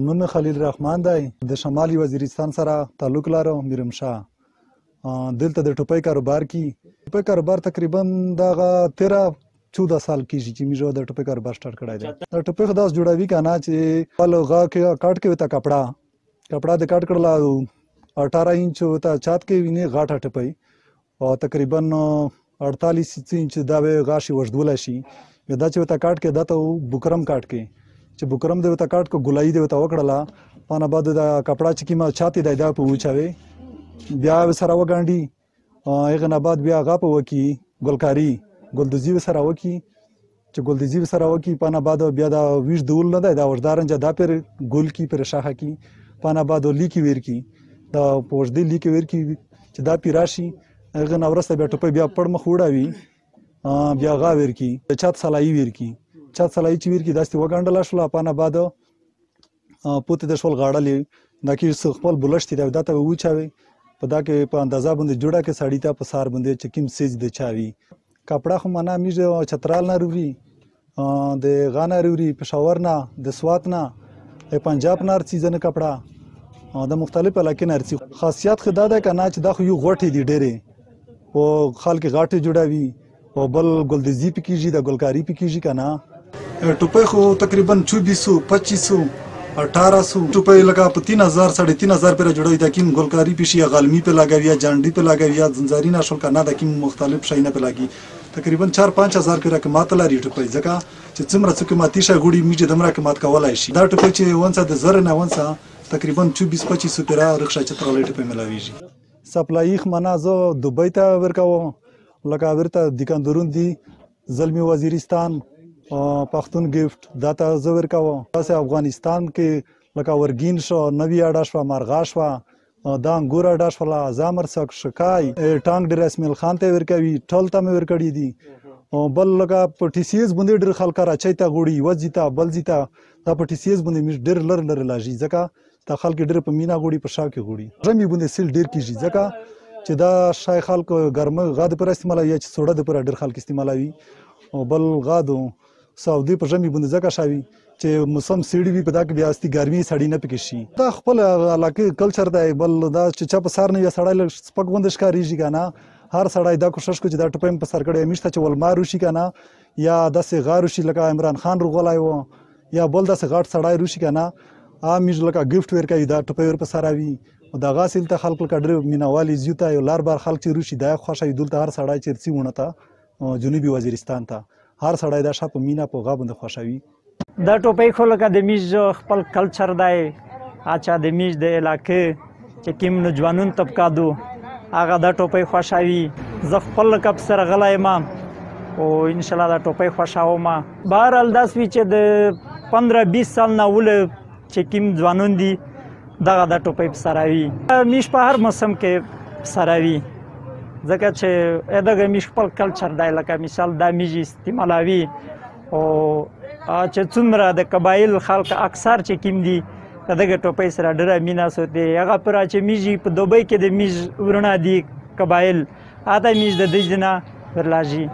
نوم خلیل رحمان دی. د شمالي وزیرستان سره تعلق لرو. میرمشاه دلته د ټوپۍ کاروبار کی. ټوپۍ کاروبار تقریبا دغه 13-14 سال کېږي چې موږ د ټوپۍ کاروبار سٹارټ کړی دی. د ټوپۍ خو داسې جوړوي که نه چې خپل غا کې کاټ کوي ته کپړه د کاټ کړله 18 انچ ته چات کې ویني غاټه ټوپۍ او تقریبا 48 انچ دا به غا شي وژدولی شي. بیا دا چې ورته کاټ کې دا ته بکرم کاټ کې چې بکرم د ورته کاټ کو ګلایي د ورته وکړله پانه بعد د کپړه چې کومه چاتی دی دا په وچوي بیا سره وګانډي هغه نه بعد بیا هغه په وکي ګلکاري ګلدوزي سره وکي چې ګلدوزي سره وکي پانه بعد بیا دا ویش دول نه دی دا وژدارنجه دا پر ګل کی پر شاخه کی پانه بعد لیکی ویر کی دا پوجدي لیکی ویر کی چې دا پیراشي هغه نه ورسته بیا ټوپۍ بیا پړ مخ وړاوي بیا غا ویر کی چات سلای ویر کی چات سلای چې ویر کی داسې وګانډل شو پانه بعد پوت د شول غاړلې دا کې خپل بلشتي دا ته وچاوي په دا کې په اندازه باندې جوړه کې ساړی ته په سار باندې چې کیم سیج د چاوي کپڑا خو معنا میږي چترال نه روي د غانا روي پېښور نه د سوات نه پنجاب نه ارڅي ځنه کپڑا د مختلف علاقې نه ارڅي. خاصیت خدا ده کنه چې دا خو یو غوټي دی ډېرې او خلک غاټي جوړوي او بل ګلدزي پکېږي د ګلکاري پکېږي کنه. ټوپۍ خو تقریبا 2400 1800 ټوپۍ لگا په 3000 3500 پر جوړوي د کیم ګلکاري پېشي غلمي په لګوي جانډي په لګوي زنجاري نشول کنه د کیم مختلف شینه په لګي تقریبا 4-5000 پر قیمت لري ټوپۍ ځکه چې څومره څه قیمتي شي غوړي میږي دمره قیمت کولای شي. دا ټوپۍ چې ونڅه د زر نه ونڅه تقریبا 24-2500 پر رخصه چترالې ټوپۍ ملاويږي. سپلای خمنه زه دوبۍ ته ورکاو لکه ورته دکاندارون دي زلمی وزیرستان پښتون گیفت دا ته زه ورکاو تاسو افغانستان کې لکه ورګین شو نوی اډا شو مارغا شو دا انګور اډا شو زامر سک شکای ټانګ ډیر اسماعیل خان ته ورکوي ټول ته مې ورکړی دي بل لکه په ټي سي اس باندې ډیر خلک راچي ته غوړي وځيتا بل ځيتا دا په ټي سي اس باندې ډیر لر لاږي ځکه دا خلک ډیر په مینا غوړي په شاو کې غوړي رمي باندې سیل ډیر کیږي ځکه چې دا شای خلک ګرمه غاد پر استعمالوي چې سوډه د پر ډیر خلک استعمالوي او بل غادو سعودي په ژمي باندې ځکه شاوي چې موسم سړی وي په دا کې بیا استي ګرمي سړی نه پکې شي. دا خپل علاقې کلچر دی بل دا چې چا په سار نه یا سړی سپک باندې ښکاریږي کنه هر سړی دا کوشش کوي چې دا ټوپۍ په سر کړي همیشه چې ولمارو شي کنه یا داسې غارو شي لکه عمران خان رغولای و یا بل داسې غاټ سړی روشي کنه میږ لکه گیفت ورکوي دا ټوپۍ ور په سر وي دا غاسل ته خلک کډر مینوالي زیوته یو لار بار خلک چې روشي دا خوشاله دلته هر سړی چرسي ونه ته جنوبي وزیرستان ته هر سړی دا شاپ مینا په غا باندې خوشاوي. دا ټوپۍ خو لکه د میز خپل کلچر دی اچھا د میز د علاقې چې کوم نوجوانون طبقه دو هغه دا ټوپۍ خوشاوي زه خپل لکه سره غلی یم او انشاءالله دا ټوپۍ خوښوم. بهرحال داسې وي چې د 15-20 سال نه اوله چې کوم ځوانون دي دغه دا ټوپۍ په سره وي میش په هر موسم کې سره وي ځکه چې دغه میش خپل کلچر دی لکه مثال دا میږي استعمالوي او چې څومره د قبایل خلک اکثر چې کوم دي دغه ټوپۍ سره ډېره مینه ساتي هغه پر چې میږي په دوبۍ کې د میږ ورونه دي قبایل اته میږ د دې نه ورلاږي.